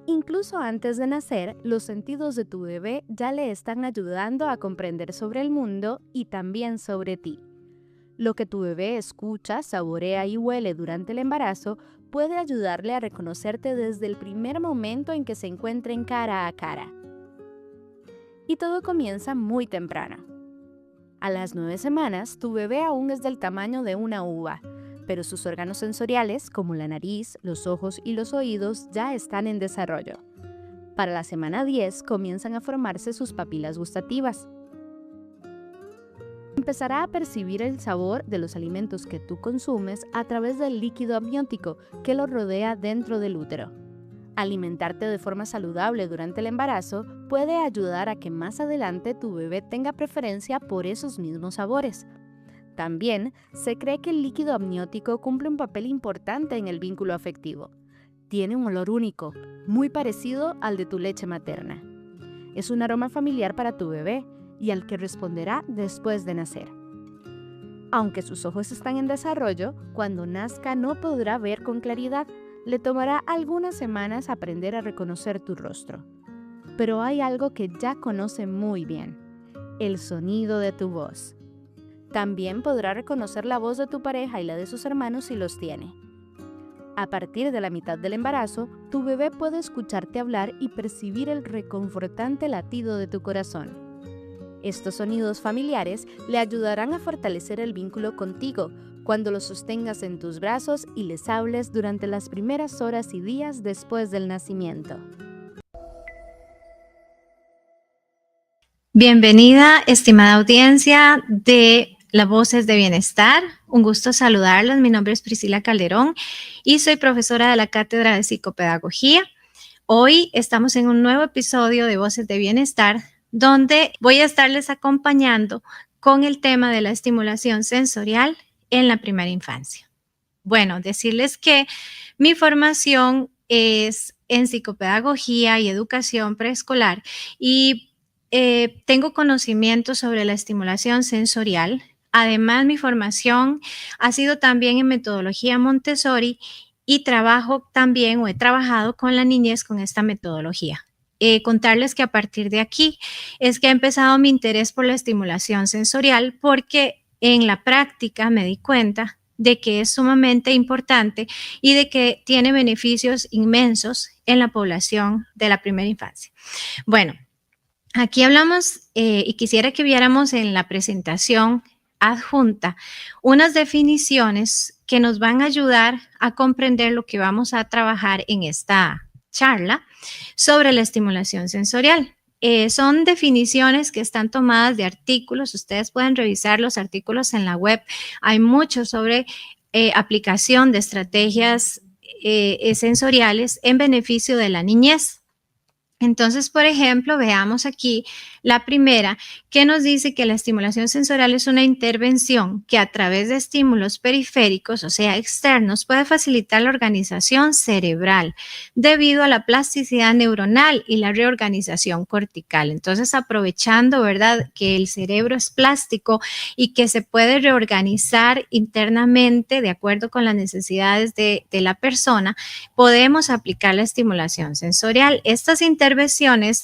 Incluso antes de nacer, los sentidos de tu bebé ya le están ayudando a comprender sobre el mundo y también sobre ti. Lo que tu bebé escucha, saborea y huele durante el embarazo puede ayudarle a reconocerte desde el primer momento en que se encuentren cara a cara. Y todo comienza muy temprano. A las 9 semanas, tu bebé aún es del tamaño de una uva, pero sus órganos sensoriales, como la nariz, los ojos y los oídos, ya están en desarrollo. Para la semana 10 comienzan a formarse sus papilas gustativas. Empezará a percibir el sabor de los alimentos que tú consumes a través del líquido amniótico que lo rodea dentro del útero. Alimentarte de forma saludable durante el embarazo puede ayudar a que más adelante tu bebé tenga preferencia por esos mismos sabores. También se cree que el líquido amniótico cumple un papel importante en el vínculo afectivo. Tiene un olor único, muy parecido al de tu leche materna. Es un aroma familiar para tu bebé y al que responderá después de nacer. Aunque sus ojos están en desarrollo, cuando nazca no podrá ver con claridad. Le tomará algunas semanas aprender a reconocer tu rostro. Pero hay algo que ya conoce muy bien: el sonido de tu voz. También podrá reconocer la voz de tu pareja y la de sus hermanos si los tiene. A partir de la mitad del embarazo, tu bebé puede escucharte hablar y percibir el reconfortante latido de tu corazón. Estos sonidos familiares le ayudarán a fortalecer el vínculo contigo cuando los sostengas en tus brazos y les hables durante las primeras horas y días después del nacimiento. Bienvenida, estimada audiencia de Las Voces de Bienestar. Un gusto saludarlos. Mi nombre es Priscila Calderón y soy profesora de la Cátedra de Psicopedagogía. Hoy estamos en un nuevo episodio de Voces de Bienestar, donde voy a estarles acompañando con el tema de la estimulación sensorial en la primera infancia. Bueno, decirles que mi formación es en psicopedagogía y educación preescolar y tengo conocimiento sobre la estimulación sensorial. Además, mi formación ha sido también en metodología Montessori y he trabajado con la niñez con esta metodología. Contarles que a partir de aquí es que ha empezado mi interés por la estimulación sensorial, porque en la práctica me di cuenta de que es sumamente importante y de que tiene beneficios inmensos en la población de la primera infancia. Bueno, aquí hablamos y quisiera que viéramos en la presentación adjunta unas definiciones que nos van a ayudar a comprender lo que vamos a trabajar en esta charla sobre la estimulación sensorial. Son definiciones que están tomadas de artículos. Ustedes pueden revisar los artículos en la web. Hay mucho sobre aplicación de estrategias sensoriales en beneficio de la niñez. Entonces, por ejemplo, veamos aquí la primera, que nos dice que la estimulación sensorial es una intervención que a través de estímulos periféricos, o sea, externos, puede facilitar la organización cerebral debido a la plasticidad neuronal y la reorganización cortical. Entonces, aprovechando, ¿verdad?, que el cerebro es plástico y que se puede reorganizar internamente de acuerdo con las necesidades de la persona, podemos aplicar la estimulación sensorial. Estas intervenciones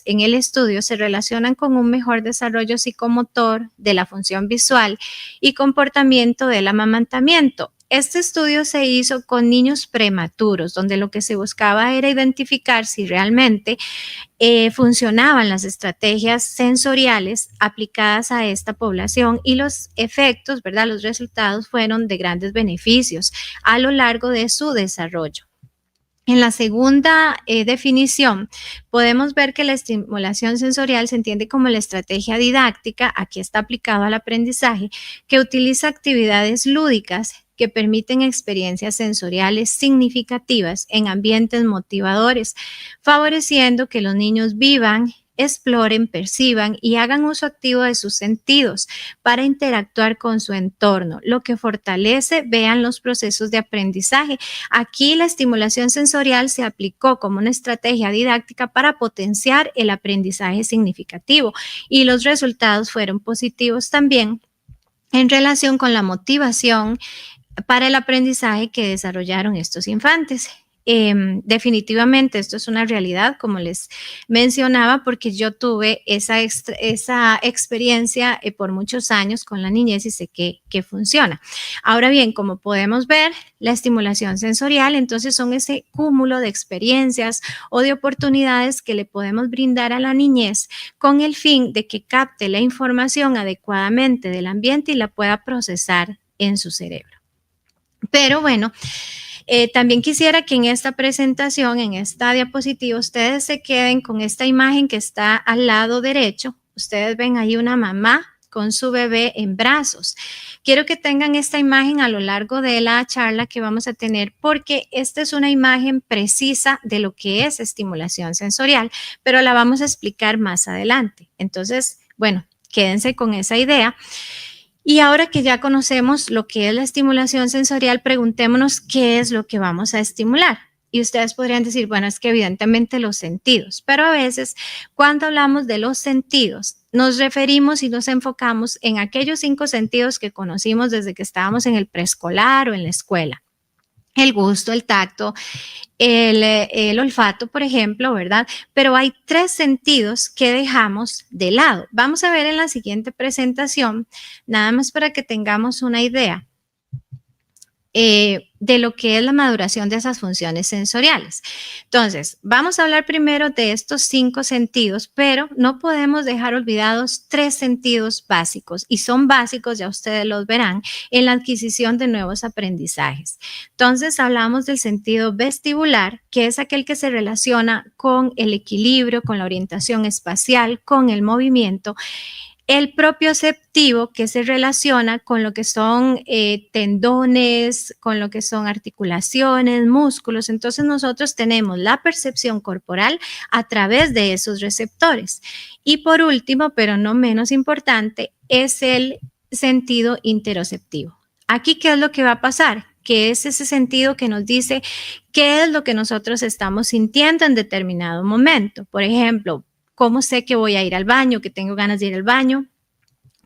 en el estudio se relacionan con un mejor desarrollo psicomotor de la función visual y comportamiento del amamantamiento. Este estudio se hizo con niños prematuros, donde lo que se buscaba era identificar si realmente funcionaban las estrategias sensoriales aplicadas a esta población, y los efectos, ¿verdad?, los resultados fueron de grandes beneficios a lo largo de su desarrollo. En la segunda definición, podemos ver que la estimulación sensorial se entiende como la estrategia didáctica, aquí está aplicado al aprendizaje, que utiliza actividades lúdicas que permiten experiencias sensoriales significativas en ambientes motivadores, favoreciendo que los niños vivan, exploren, perciban y hagan uso activo de sus sentidos para interactuar con su entorno, lo que fortalece, vean, los procesos de aprendizaje. Aquí la estimulación sensorial se aplicó como una estrategia didáctica para potenciar el aprendizaje significativo, y los resultados fueron positivos también en relación con la motivación, para el aprendizaje que desarrollaron estos infantes. Definitivamente esto es una realidad, como les mencionaba, porque yo tuve esa experiencia por muchos años con la niñez y sé que funciona. Ahora bien, como podemos ver, la estimulación sensorial entonces son ese cúmulo de experiencias o de oportunidades que le podemos brindar a la niñez con el fin de que capte la información adecuadamente del ambiente y la pueda procesar en su cerebro. Pero bueno, también quisiera que en esta presentación, en esta diapositiva, ustedes se queden con esta imagen que está al lado derecho. Ustedes ven ahí una mamá con su bebé en brazos. Quiero que tengan esta imagen a lo largo de la charla que vamos a tener, porque esta es una imagen precisa de lo que es estimulación sensorial, pero la vamos a explicar más adelante. Entonces, bueno, quédense con esa idea. Y ahora que ya conocemos lo que es la estimulación sensorial, preguntémonos qué es lo que vamos a estimular. Y ustedes podrían decir, bueno, es que evidentemente los sentidos, pero a veces cuando hablamos de los sentidos, nos referimos y nos enfocamos en aquellos 5 sentidos que conocimos desde que estábamos en el preescolar o en la escuela. El gusto, el tacto, el olfato, por ejemplo, ¿verdad? Pero hay 3 sentidos que dejamos de lado. Vamos a ver en la siguiente presentación, nada más para que tengamos una idea de lo que es la maduración de esas funciones sensoriales. Entonces, vamos a hablar primero de estos 5 sentidos, pero no podemos dejar olvidados 3 sentidos básicos, y son básicos, ya ustedes los verán, en la adquisición de nuevos aprendizajes. Entonces, hablamos del sentido vestibular, que es aquel que se relaciona con el equilibrio, con la orientación espacial, con el movimiento. El propioceptivo, que se relaciona con lo que son tendones, con lo que son articulaciones, músculos. Entonces nosotros tenemos la percepción corporal a través de esos receptores. Y por último, pero no menos importante, es el sentido interoceptivo. Aquí, ¿qué es lo que va a pasar? Que es ese sentido que nos dice qué es lo que nosotros estamos sintiendo en determinado momento. Por ejemplo, ¿cómo sé que voy a ir al baño, que tengo ganas de ir al baño?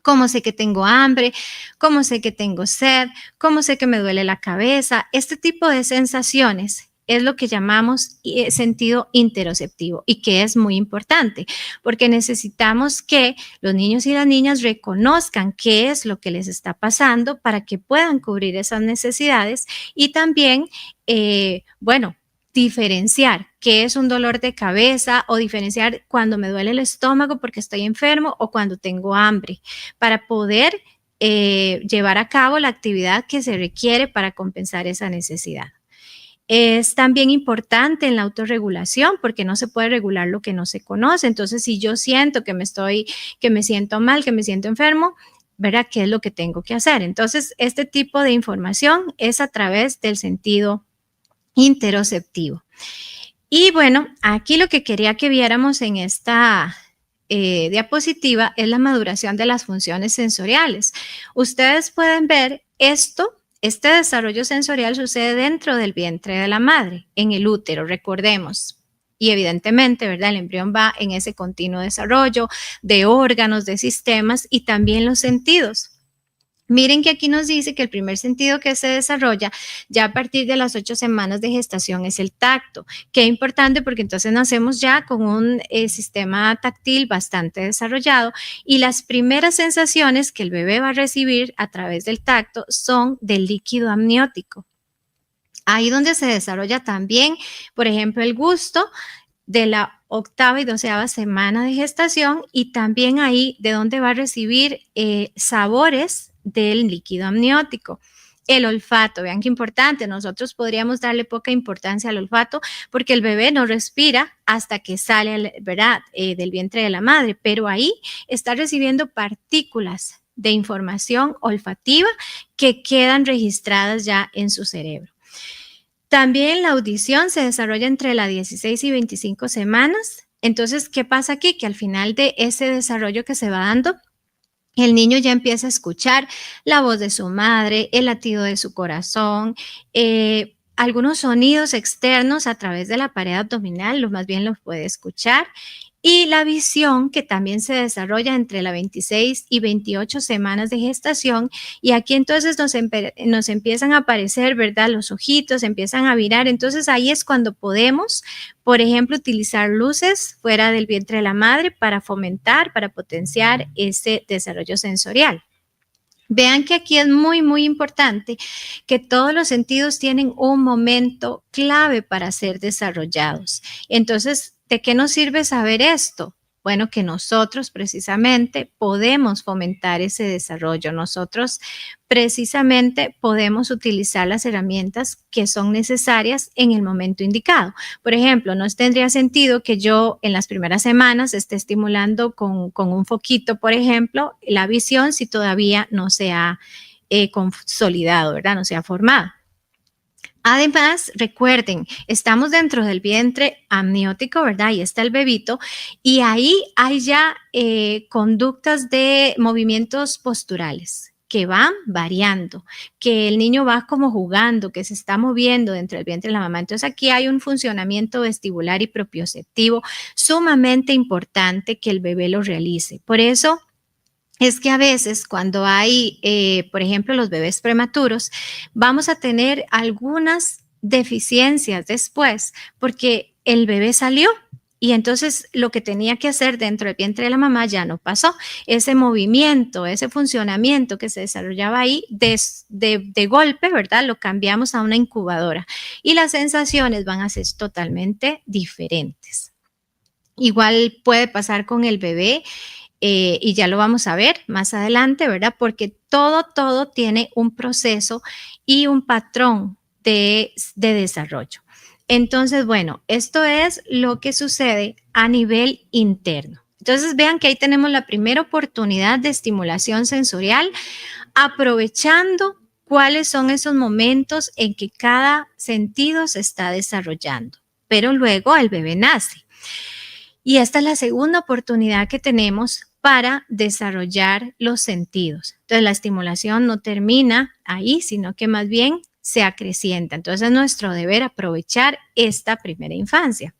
¿Cómo sé que tengo hambre? ¿Cómo sé que tengo sed? ¿Cómo sé que me duele la cabeza? Este tipo de sensaciones es lo que llamamos sentido interoceptivo, y que es muy importante porque necesitamos que los niños y las niñas reconozcan qué es lo que les está pasando para que puedan cubrir esas necesidades y también, bueno, diferenciar qué es un dolor de cabeza o diferenciar cuando me duele el estómago porque estoy enfermo o cuando tengo hambre, para poder llevar a cabo la actividad que se requiere para compensar esa necesidad. Es también importante en la autorregulación porque no se puede regular lo que no se conoce. Entonces, si yo siento que me siento mal, que me siento enfermo, ¿verdad? ¿Qué es lo que tengo que hacer? Entonces, este tipo de información es a través del sentido interoceptivo. Y bueno, aquí lo que quería que viéramos en esta diapositiva es la maduración de las funciones sensoriales. Ustedes pueden ver esto. Este desarrollo sensorial sucede dentro del vientre de la madre, en el útero, recordemos. Y evidentemente, ¿verdad? El embrión va en ese continuo desarrollo de órganos, de sistemas y también los sentidos. Miren que aquí nos dice que el primer sentido que se desarrolla ya a partir de las 8 semanas de gestación es el tacto. Qué importante porque entonces nacemos ya con un sistema táctil bastante desarrollado y las primeras sensaciones que el bebé va a recibir a través del tacto son del líquido amniótico. Ahí donde se desarrolla también, por ejemplo, el gusto de la 8ª y 12ª semana de gestación y también ahí de donde va a recibir sabores del líquido amniótico. El olfato, vean qué importante, nosotros podríamos darle poca importancia al olfato porque el bebé no respira hasta que sale, ¿verdad? Del vientre de la madre, pero ahí está recibiendo partículas de información olfativa que quedan registradas ya en su cerebro. También la audición se desarrolla entre las 16 y 25 semanas. Entonces, ¿qué pasa aquí? Que al final de ese desarrollo que se va dando, el niño ya empieza a escuchar la voz de su madre, el latido de su corazón, algunos sonidos externos a través de la pared abdominal, más bien los puede escuchar. Y la visión, que también se desarrolla entre las 26 y 28 semanas de gestación. Y aquí entonces nos empiezan a aparecer, ¿verdad? Los ojitos empiezan a virar. Entonces ahí es cuando podemos, por ejemplo, utilizar luces fuera del vientre de la madre para fomentar, para potenciar ese desarrollo sensorial. Vean que aquí es muy, muy importante que todos los sentidos tienen un momento clave para ser desarrollados. Entonces, ¿de qué nos sirve saber esto? Bueno, que nosotros precisamente podemos fomentar ese desarrollo. Nosotros precisamente podemos utilizar las herramientas que son necesarias en el momento indicado. Por ejemplo, no tendría sentido que yo en las primeras semanas esté estimulando con un foquito, por ejemplo, la visión si todavía no se ha consolidado, ¿verdad? No se ha formado. Además, recuerden, estamos dentro del vientre amniótico, ¿verdad? Ahí está el bebito y ahí hay ya conductas de movimientos posturales que van variando, que el niño va como jugando, que se está moviendo dentro del vientre de la mamá. Entonces aquí hay un funcionamiento vestibular y propioceptivo sumamente importante que el bebé lo realice. Por eso es que a veces cuando hay, por ejemplo, los bebés prematuros, vamos a tener algunas deficiencias después porque el bebé salió y entonces lo que tenía que hacer dentro del vientre de la mamá ya no pasó. Ese movimiento, ese funcionamiento que se desarrollaba ahí de golpe, ¿verdad? Lo cambiamos a una incubadora y las sensaciones van a ser totalmente diferentes. Igual puede pasar con el bebé. Y ya lo vamos a ver más adelante, ¿verdad? Porque todo tiene un proceso y un patrón de desarrollo. Entonces, bueno, esto es lo que sucede a nivel interno. Entonces, vean que ahí tenemos la primera oportunidad de estimulación sensorial, aprovechando cuáles son esos momentos en que cada sentido se está desarrollando. Pero luego el bebé nace. Y esta es la segunda oportunidad que tenemos para desarrollar los sentidos. Entonces, la estimulación no termina ahí, sino que más bien se acrecienta. Entonces, es nuestro deber aprovechar esta primera infancia.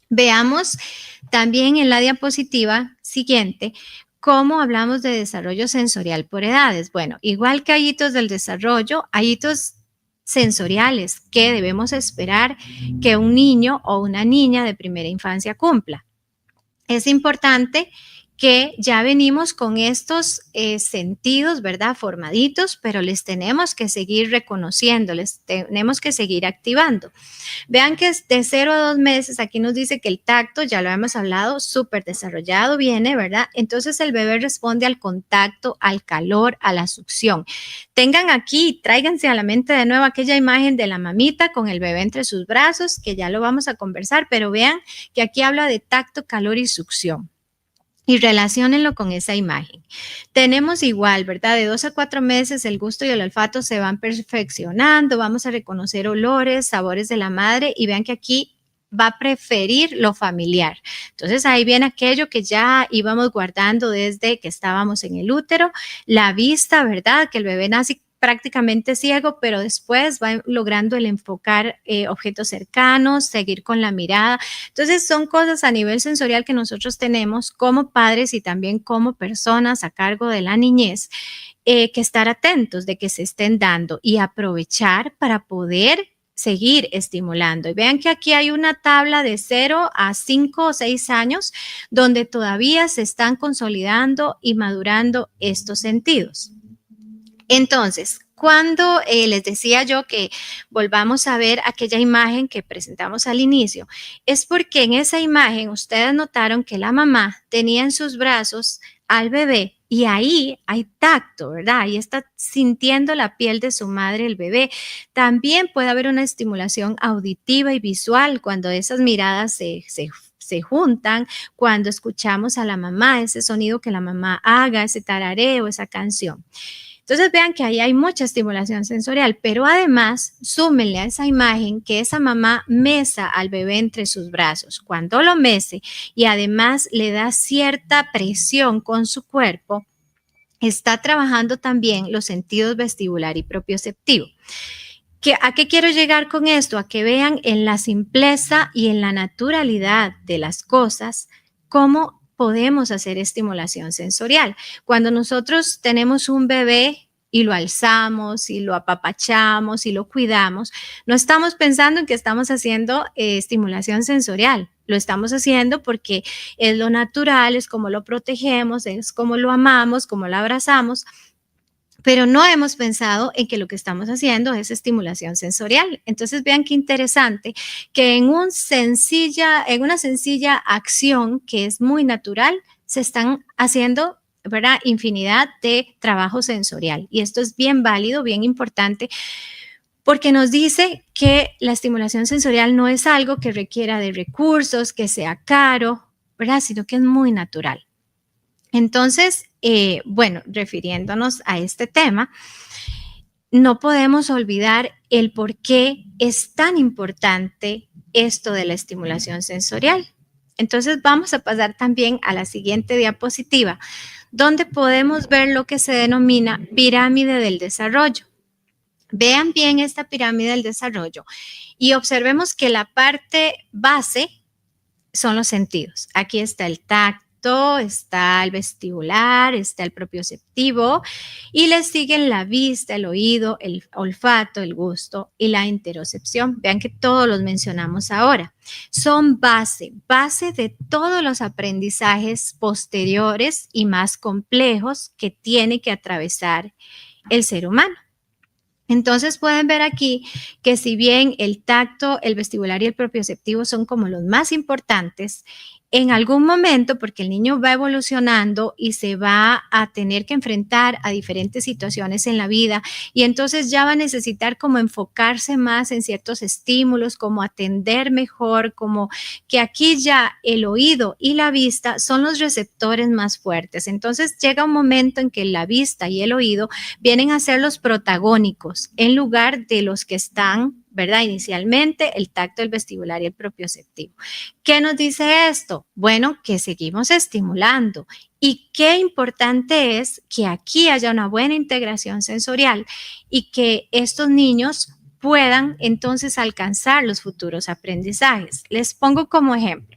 Veamos también en la diapositiva siguiente cómo hablamos de desarrollo sensorial por edades. Bueno, igual que hay hitos del desarrollo, hay hitos sensoriales que debemos esperar que un niño o una niña de primera infancia cumpla. Es importante que ya venimos con estos sentidos, ¿verdad? Formaditos, pero les tenemos que seguir reconociendo, les tenemos que seguir activando. Vean que es de 0 a 2 meses, aquí nos dice que el tacto, ya lo hemos hablado, súper desarrollado viene, ¿verdad? Entonces el bebé responde al contacto, al calor, a la succión. Tengan aquí, tráiganse a la mente de nuevo aquella imagen de la mamita con el bebé entre sus brazos, que ya lo vamos a conversar, pero vean que aquí habla de tacto, calor y succión. Y relaciónenlo con esa imagen. Tenemos igual, ¿verdad? De 2 a 4 meses el gusto y el olfato se van perfeccionando, vamos a reconocer olores, sabores de la madre y vean que aquí va a preferir lo familiar. Entonces ahí viene aquello que ya íbamos guardando desde que estábamos en el útero, la vista, ¿verdad? Que el bebé nace prácticamente ciego, pero después va logrando el enfocar objetos cercanos, seguir con la mirada. Entonces son cosas a nivel sensorial que nosotros tenemos como padres y también como personas a cargo de la niñez, que estar atentos de que se estén dando y aprovechar para poder seguir estimulando. Y vean que aquí hay una tabla de 0 a 5 o 6 años donde todavía se están consolidando y madurando estos sentidos. Entonces, cuando les decía yo que volvamos a ver aquella imagen que presentamos al inicio, es porque en esa imagen ustedes notaron que la mamá tenía en sus brazos al bebé y ahí hay tacto, ¿verdad? Ahí está sintiendo la piel de su madre el bebé. También puede haber una estimulación auditiva y visual cuando esas miradas se juntan, cuando escuchamos a la mamá, ese sonido que la mamá haga, ese tarareo, esa canción. Entonces vean que ahí hay mucha estimulación sensorial, pero además súmenle a esa imagen que esa mamá mesa al bebé entre sus brazos. Cuando lo mece y además le da cierta presión con su cuerpo, está trabajando también los sentidos vestibular y propioceptivo. ¿A qué quiero llegar con esto? A que vean en la simpleza y en la naturalidad de las cosas ¿cómo podemos hacer estimulación sensorial? Cuando nosotros tenemos un bebé y lo alzamos y lo apapachamos y lo cuidamos, no estamos pensando en que estamos haciendo estimulación sensorial. Lo estamos haciendo porque es lo natural, es como lo protegemos, es como lo amamos, como lo abrazamos, pero no hemos pensado en que lo que estamos haciendo es estimulación sensorial. Entonces vean qué interesante que en una sencilla acción que es muy natural, se están haciendo, ¿verdad?, infinidad de trabajo sensorial. Y esto es bien válido, bien importante, porque nos dice que la estimulación sensorial no es algo que requiera de recursos, que sea caro, ¿verdad?, sino que es muy natural. Entonces, bueno, refiriéndonos a este tema, no podemos olvidar el por qué es tan importante esto de la estimulación sensorial. Entonces, vamos a pasar también a la siguiente diapositiva, donde podemos ver lo que se denomina pirámide del desarrollo. Vean bien esta pirámide del desarrollo y observemos que la parte base son los sentidos. Aquí está el tacto, está el vestibular, está el propioceptivo y le siguen la vista, el oído, el olfato, el gusto y la interocepción. Vean que todos los mencionamos ahora. Son base de todos los aprendizajes posteriores y más complejos que tiene que atravesar el ser humano. Entonces pueden ver aquí que si bien el tacto, el vestibular y el propioceptivo son como los más importantes, en algún momento, porque el niño va evolucionando y se va a tener que enfrentar a diferentes situaciones en la vida y entonces ya va a necesitar como enfocarse más en ciertos estímulos, como atender mejor, como que aquí ya el oído y la vista son los receptores más fuertes. Entonces llega un momento en que la vista y el oído vienen a ser los protagónicos en lugar de los que están, ¿verdad?, inicialmente el tacto, el vestibular y el propioceptivo. ¿Qué nos dice esto? Bueno, que seguimos estimulando y qué importante es que aquí haya una buena integración sensorial y que estos niños puedan entonces alcanzar los futuros aprendizajes. Les pongo como ejemplo.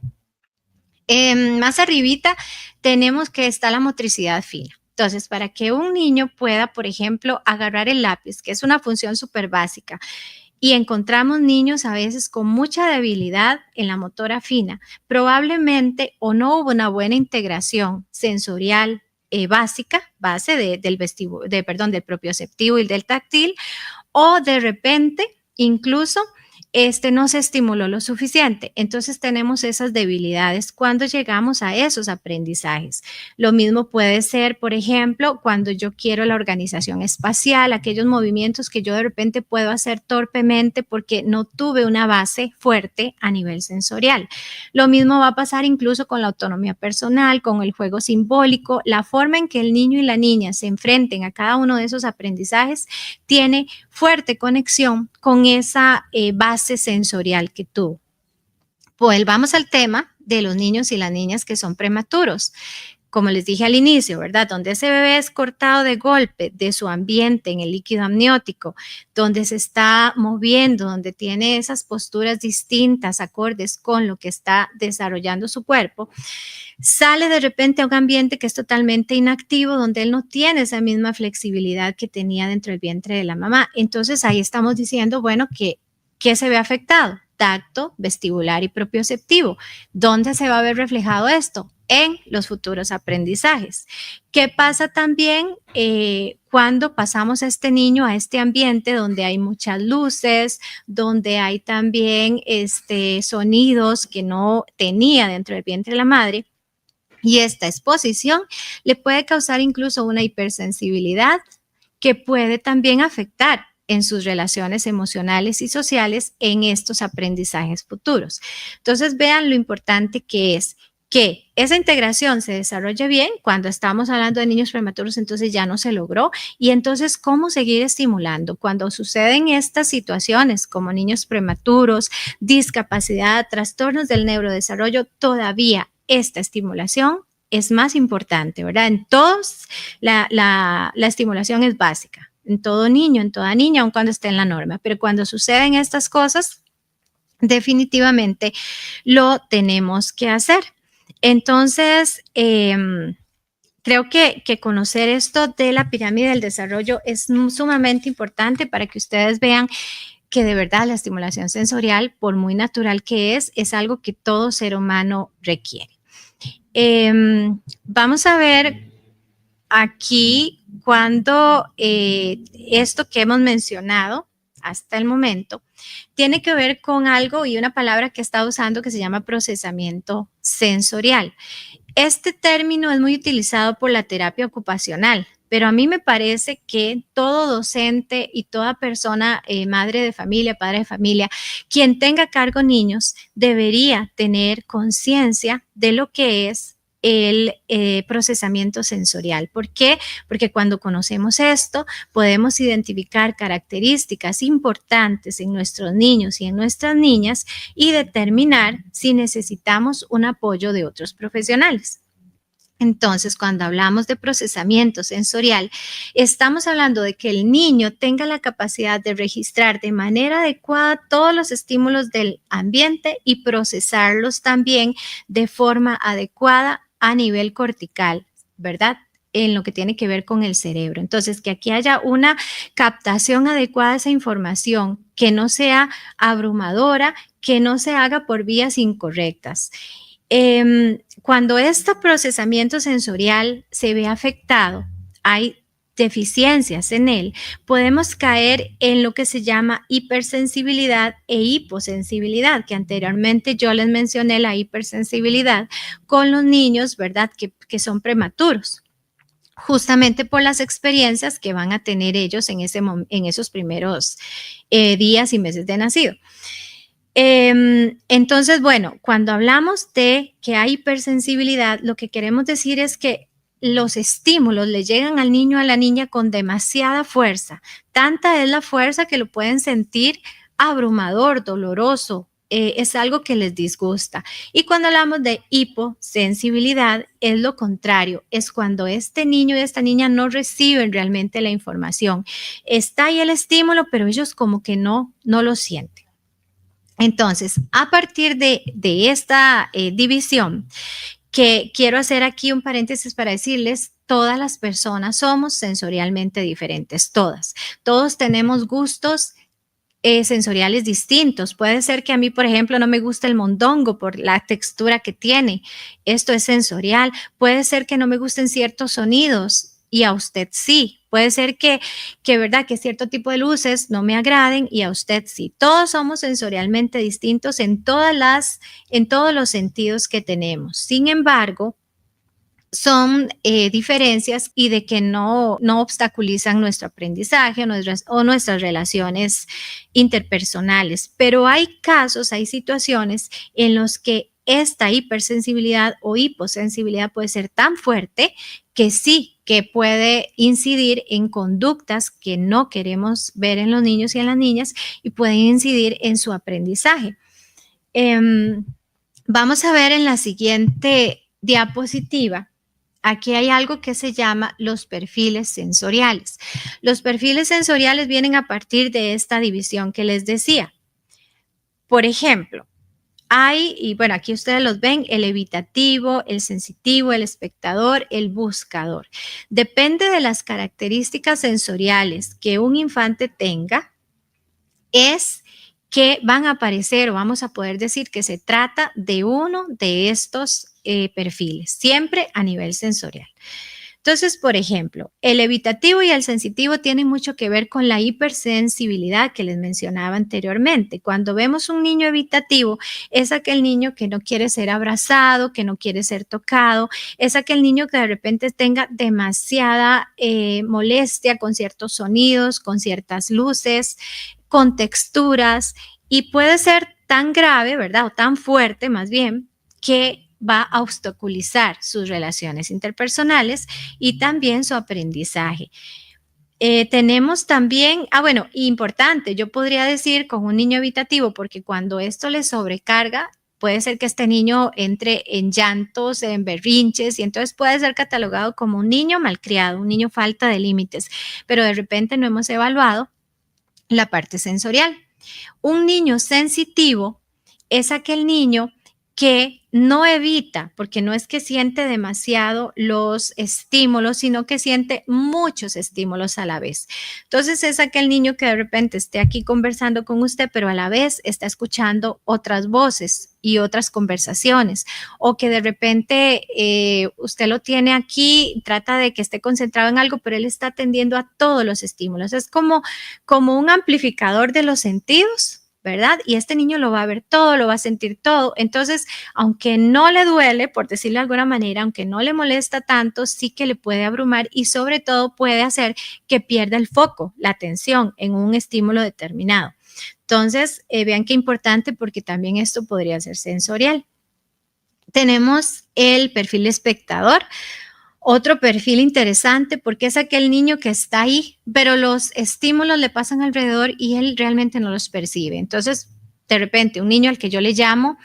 Más arribita tenemos que está la motricidad fina. Entonces, para que un niño pueda, por ejemplo, agarrar el lápiz, que es una función súper básica, y encontramos niños a veces con mucha debilidad en la motora fina, probablemente o no hubo una buena integración sensorial base del propioceptivo y del táctil, o de repente incluso no se estimuló lo suficiente. Entonces tenemos esas debilidades cuando llegamos a esos aprendizajes. Lo mismo puede ser, por ejemplo, cuando yo quiero la organización espacial, aquellos movimientos que yo de repente puedo hacer torpemente porque no tuve una base fuerte a nivel sensorial. Lo mismo va a pasar incluso con la autonomía personal, con el juego simbólico, la forma en que el niño y la niña se enfrenten a cada uno de esos aprendizajes tiene fuerte conexión con esa base sensorial que tuvo. Pues vamos al tema de los niños y las niñas que son prematuros. Como les dije al inicio, ¿verdad? Donde ese bebé es cortado de golpe de su ambiente en el líquido amniótico, donde se está moviendo, donde tiene esas posturas distintas, acordes con lo que está desarrollando su cuerpo, sale de repente a un ambiente que es totalmente inactivo, donde él no tiene esa misma flexibilidad que tenía dentro del vientre de la mamá. Entonces ahí estamos diciendo, bueno, ¿qué se ve afectado? Tacto, vestibular y propioceptivo. ¿Dónde se va a ver reflejado esto? En los futuros aprendizajes. ¿Qué pasa también cuando pasamos a este niño a este ambiente donde hay muchas luces, donde hay también sonidos que no tenía dentro del vientre de la madre? Y esta exposición le puede causar incluso una hipersensibilidad que puede también afectar en sus relaciones emocionales y sociales en estos aprendizajes futuros. Entonces, vean lo importante que es que esa integración se desarrolle bien. Cuando estamos hablando de niños prematuros, entonces ya no se logró. Y entonces, ¿cómo seguir estimulando? Cuando suceden estas situaciones como niños prematuros, discapacidad, trastornos del neurodesarrollo, todavía esta estimulación es más importante, ¿verdad? En todos la estimulación es básica, en todo niño, en toda niña, aun cuando esté en la norma, pero cuando suceden estas cosas, definitivamente lo tenemos que hacer. Entonces, creo que conocer esto de la pirámide del desarrollo es sumamente importante para que ustedes vean que de verdad la estimulación sensorial, por muy natural que es algo que todo ser humano requiere. Vamos a ver aquí cuando esto que hemos mencionado hasta el momento tiene que ver con algo y una palabra que está usando que se llama procesamiento sensorial. Este término es muy utilizado por la terapia ocupacional, pero a mí me parece que todo docente y toda persona, madre de familia, padre de familia, quien tenga a cargo niños, debería tener conciencia de lo que es el procesamiento sensorial. ¿Por qué? Porque cuando conocemos esto, podemos identificar características importantes en nuestros niños y en nuestras niñas y determinar si necesitamos un apoyo de otros profesionales. Entonces, cuando hablamos de procesamiento sensorial, estamos hablando de que el niño tenga la capacidad de registrar de manera adecuada todos los estímulos del ambiente y procesarlos también de forma adecuada a nivel cortical, ¿verdad? En lo que tiene que ver con el cerebro. Entonces, que aquí haya una captación adecuada de esa información, que no sea abrumadora, que no se haga por vías incorrectas. Cuando este procesamiento sensorial se ve afectado, hay deficiencias en él, podemos caer en lo que se llama hipersensibilidad e hiposensibilidad, que anteriormente yo les mencioné la hipersensibilidad con los niños, ¿verdad? Que son prematuros, justamente por las experiencias que van a tener ellos en esos primeros días y meses de nacido. Entonces, bueno, cuando hablamos de que hay hipersensibilidad, lo que queremos decir es que los estímulos le llegan al niño o a la niña con demasiada fuerza. Tanta es la fuerza que lo pueden sentir abrumador, doloroso, es algo que les disgusta. Y cuando hablamos de hiposensibilidad, es lo contrario, es cuando este niño y esta niña no reciben realmente la información. Está ahí el estímulo, pero ellos como que no lo sienten. Entonces, a partir de esta división, que quiero hacer aquí un paréntesis para decirles, todas las personas somos sensorialmente diferentes, todas. Todos tenemos gustos sensoriales distintos. Puede ser que a mí, por ejemplo, no me guste el mondongo por la textura que tiene. Esto es sensorial. Puede ser que no me gusten ciertos sonidos y a usted sí. Puede ser que verdad, que cierto tipo de luces no me agraden y a usted sí. Todos somos sensorialmente distintos en todos los sentidos que tenemos. Sin embargo, son diferencias y de que no obstaculizan nuestro aprendizaje o nuestras relaciones interpersonales. Pero hay casos, hay situaciones en los que esta hipersensibilidad o hiposensibilidad puede ser tan fuerte que sí, que puede incidir en conductas que no queremos ver en los niños y en las niñas y pueden incidir en su aprendizaje. Vamos a ver en la siguiente diapositiva. Aquí hay algo que se llama los perfiles sensoriales. Los perfiles sensoriales vienen a partir de esta división que les decía. Por ejemplo, y bueno, aquí ustedes los ven, el evitativo, el sensitivo, el espectador, el buscador. Depende de las características sensoriales que un infante tenga, es que van a aparecer o vamos a poder decir que se trata de uno de estos perfiles, siempre a nivel sensorial. Entonces, por ejemplo, el evitativo y el sensitivo tienen mucho que ver con la hipersensibilidad que les mencionaba anteriormente. Cuando vemos un niño evitativo, es aquel niño que no quiere ser abrazado, que no quiere ser tocado, es aquel niño que de repente tenga demasiada molestia con ciertos sonidos, con ciertas luces, con texturas, y puede ser tan grave, ¿verdad? O tan fuerte más bien, que va a obstaculizar sus relaciones interpersonales y también su aprendizaje. Tenemos también, bueno, importante, yo podría decir con un niño evitativo, porque cuando esto le sobrecarga, puede ser que este niño entre en llantos, en berrinches, y entonces puede ser catalogado como un niño malcriado, un niño falta de límites, pero de repente no hemos evaluado la parte sensorial. Un niño sensitivo es aquel niño que no evita, porque no es que siente demasiado los estímulos, sino que siente muchos estímulos a la vez. Entonces es aquel niño que de repente esté aquí conversando con usted, pero a la vez está escuchando otras voces y otras conversaciones, o que de repente usted lo tiene aquí, trata de que esté concentrado en algo, pero él está atendiendo a todos los estímulos. Es como un amplificador de los sentidos, ¿verdad? Y este niño lo va a ver todo, lo va a sentir todo. Entonces, aunque no le duele, por decirlo de alguna manera, aunque no le molesta tanto, sí que le puede abrumar y sobre todo puede hacer que pierda el foco, la atención en un estímulo determinado. Entonces, vean qué importante porque también esto podría ser sensorial. Tenemos el perfil espectador. Otro perfil interesante porque es aquel niño que está ahí, pero los estímulos le pasan alrededor y él realmente no los percibe. Entonces, de repente, un niño al que yo le llamo,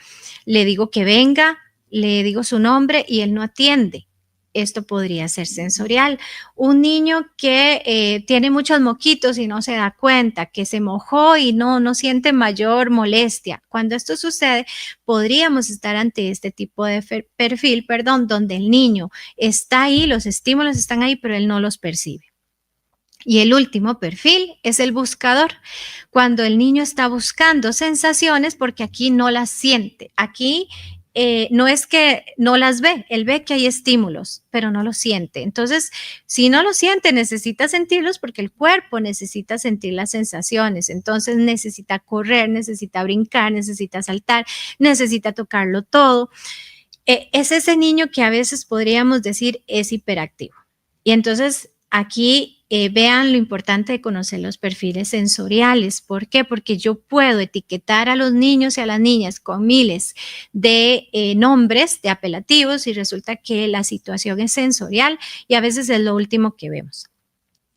le digo que venga, le digo su nombre y él no atiende. Esto podría ser sensorial. Un niño que tiene muchos moquitos y no se da cuenta, que se mojó y no siente mayor molestia. Cuando esto sucede, podríamos estar ante este tipo de perfil, donde el niño está ahí, los estímulos están ahí, pero él no los percibe. Y el último perfil es el buscador, cuando el niño está buscando sensaciones porque aquí no las siente. Aquí no es que no las ve, él ve que hay estímulos, pero no los siente. Entonces, si no los siente, necesita sentirlos porque el cuerpo necesita sentir las sensaciones. Entonces, necesita correr, necesita brincar, necesita saltar, necesita tocarlo todo. Es ese niño que a veces podríamos decir es hiperactivo. Y entonces, aquí vean lo importante de conocer los perfiles sensoriales. ¿Por qué? Porque yo puedo etiquetar a los niños y a las niñas con miles de nombres, de apelativos, y resulta que la situación es sensorial y a veces es lo último que vemos.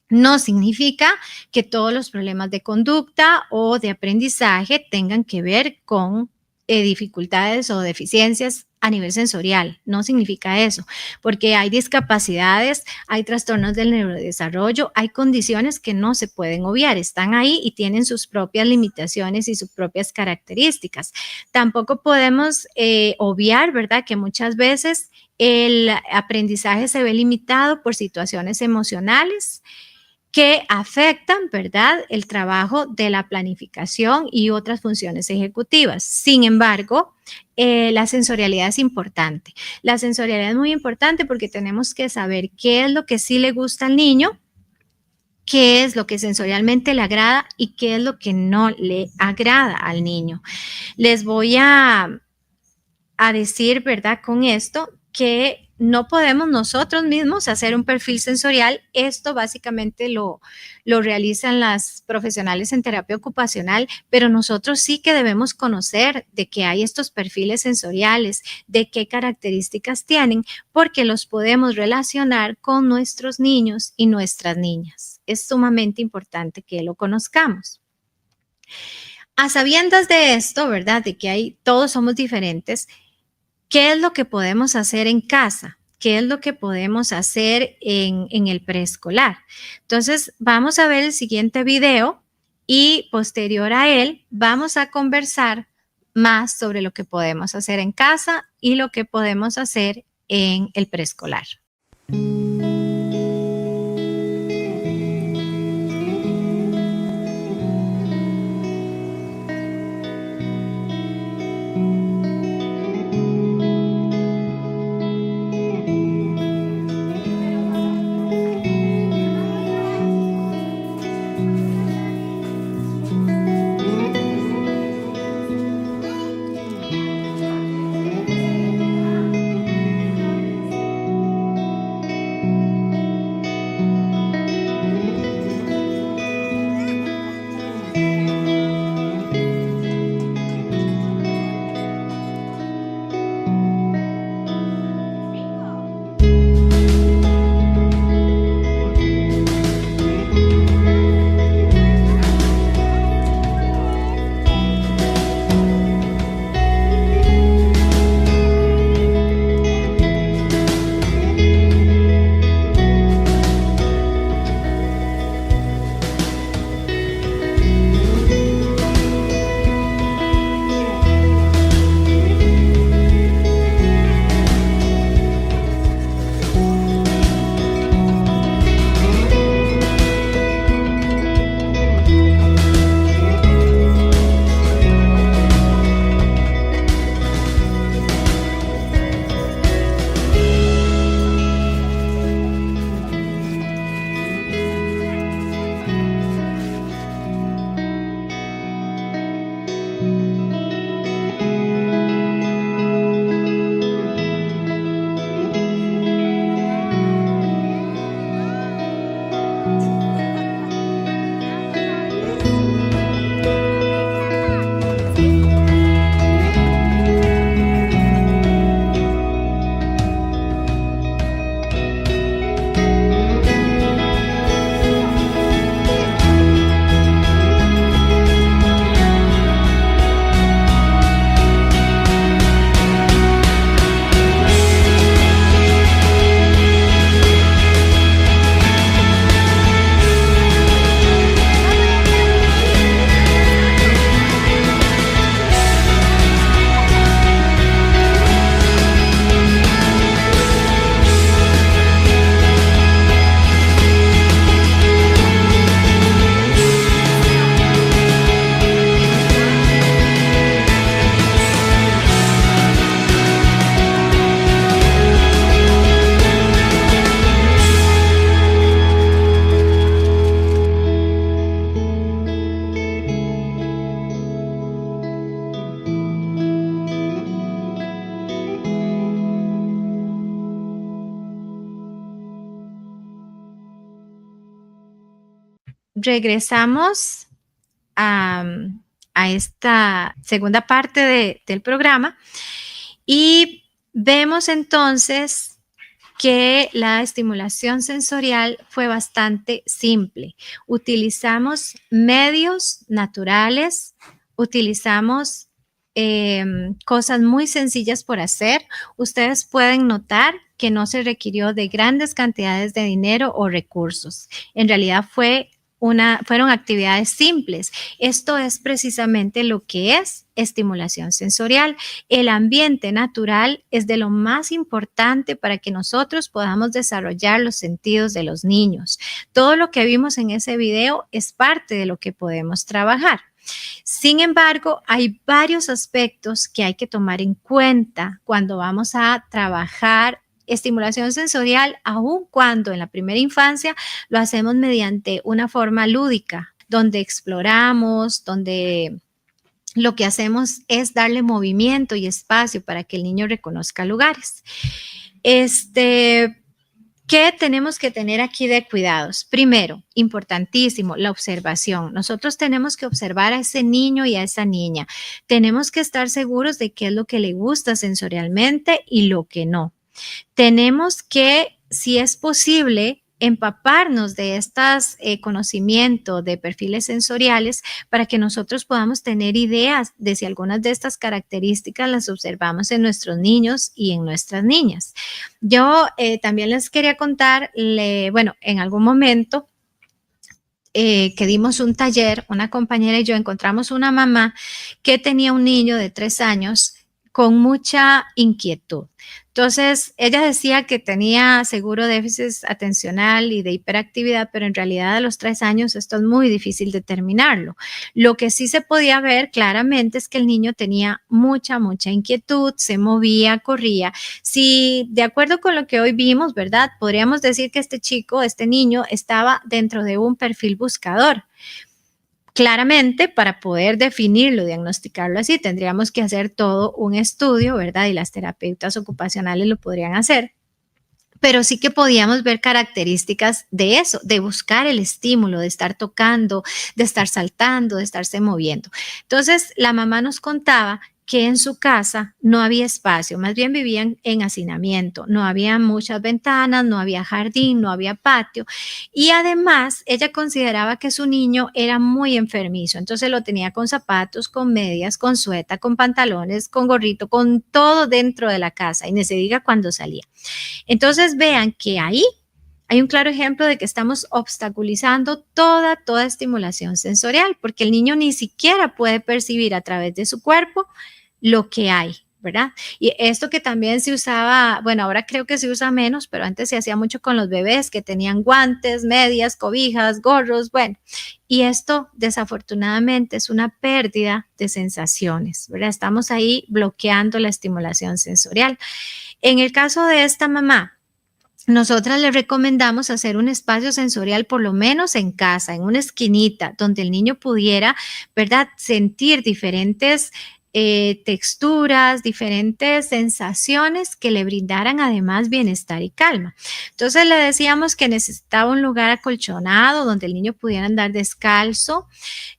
No significa que todos los problemas de conducta o de aprendizaje tengan que ver con dificultades o deficiencias a nivel sensorial. No significa eso, porque hay discapacidades, hay trastornos del neurodesarrollo, hay condiciones que no se pueden obviar, están ahí y tienen sus propias limitaciones y sus propias características. Tampoco podemos obviar, ¿verdad?, que muchas veces el aprendizaje se ve limitado por situaciones emocionales que afectan, ¿verdad?, el trabajo de la planificación y otras funciones ejecutivas. Sin embargo, la sensorialidad es importante. La sensorialidad es muy importante porque tenemos que saber qué es lo que sí le gusta al niño, qué es lo que sensorialmente le agrada y qué es lo que no le agrada al niño. Les voy a decir, ¿verdad?, con esto que no podemos nosotros mismos hacer un perfil sensorial. Esto básicamente lo realizan las profesionales en terapia ocupacional, pero nosotros sí que debemos conocer de que hay estos perfiles sensoriales, de qué características tienen, porque los podemos relacionar con nuestros niños y nuestras niñas. Es sumamente importante que lo conozcamos. A sabiendas de esto, ¿verdad?, de que todos somos diferentes, ¿qué es lo que podemos hacer en casa? ¿Qué es lo que podemos hacer en el preescolar? Entonces, vamos a ver el siguiente video y posterior a él vamos a conversar más sobre lo que podemos hacer en casa y lo que podemos hacer en el preescolar. regresamos a, a esta segunda parte del programa y vemos entonces que la estimulación sensorial fue bastante simple. Utilizamos medios naturales, utilizamos cosas muy sencillas por hacer. Ustedes pueden notar que no se requirió de grandes cantidades de dinero o recursos. En realidad fueron actividades simples. Esto es precisamente lo que es estimulación sensorial. El ambiente natural es de lo más importante para que nosotros podamos desarrollar los sentidos de los niños. Todo lo que vimos en ese video es parte de lo que podemos trabajar. Sin embargo, hay varios aspectos que hay que tomar en cuenta cuando vamos a trabajar estimulación sensorial, aun cuando en la primera infancia lo hacemos mediante una forma lúdica, donde exploramos, donde lo que hacemos es darle movimiento y espacio para que el niño reconozca lugares. ¿Qué tenemos que tener aquí de cuidados? Primero, importantísimo, la observación. Nosotros tenemos que observar a ese niño y a esa niña. Tenemos que estar seguros de qué es lo que le gusta sensorialmente y lo que no. Tenemos que, si es posible, empaparnos de estos conocimientos de perfiles sensoriales para que nosotros podamos tener ideas de si algunas de estas características las observamos en nuestros niños y en nuestras niñas. Yo también les quería contar, en algún momento que dimos un taller, una compañera y yo encontramos una mamá que tenía un niño de 3 años con mucha inquietud. Entonces, ella decía que tenía seguro déficit atencional y de hiperactividad, pero en realidad a los 3 años esto es muy difícil determinarlo. Lo que sí se podía ver claramente es que el niño tenía mucha inquietud, se movía, corría. Si de acuerdo con lo que hoy vimos, ¿verdad? Podríamos decir que este niño estaba dentro de un perfil buscador. Claramente, para poder definirlo, diagnosticarlo así, tendríamos que hacer todo un estudio, ¿verdad? Y las terapeutas ocupacionales lo podrían hacer. Pero sí que podíamos ver características de eso, de buscar el estímulo, de estar tocando, de estar saltando, de estarse moviendo. Entonces, la mamá nos contaba que en su casa no había espacio, más bien vivían en hacinamiento, no había muchas ventanas, no había jardín, no había patio y además ella consideraba que su niño era muy enfermizo, entonces lo tenía con zapatos, con medias, con sueta, con pantalones, con gorrito, con todo dentro de la casa y ni se diga cuando salía. Entonces vean que ahí hay un claro ejemplo de que estamos obstaculizando toda estimulación sensorial porque el niño ni siquiera puede percibir a través de su cuerpo lo que hay, ¿verdad? Y esto que también se usaba, bueno, ahora creo que se usa menos, pero antes se hacía mucho con los bebés que tenían guantes, medias, cobijas, gorros, bueno, y esto desafortunadamente es una pérdida de sensaciones, ¿verdad? Estamos ahí bloqueando la estimulación sensorial. En el caso de esta mamá, nosotras le recomendamos hacer un espacio sensorial por lo menos en casa, en una esquinita, donde el niño pudiera, ¿verdad?, sentir diferentes texturas, diferentes sensaciones que le brindaran además bienestar y calma. Entonces le decíamos que necesitaba un lugar acolchonado donde el niño pudiera andar descalzo.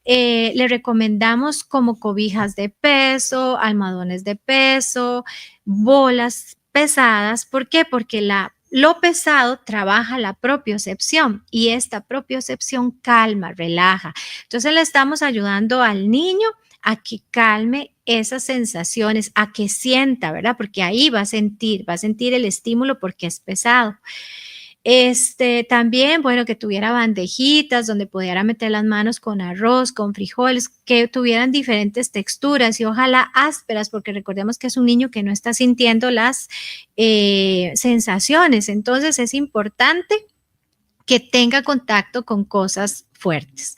Le recomendamos como cobijas de peso, almohadones de peso, bolas pesadas. ¿Por qué? Porque lo pesado trabaja la propiocepción y esta propiocepción calma, relaja. Entonces le estamos ayudando al niño a que calme esas sensaciones, a que sienta, ¿verdad? Porque ahí va a sentir el estímulo porque es pesado. También, bueno, que tuviera bandejitas donde pudiera meter las manos con arroz, con frijoles, que tuvieran diferentes texturas y ojalá ásperas, porque recordemos que es un niño que no está sintiendo las sensaciones. Entonces es importante que tenga contacto con cosas fuertes.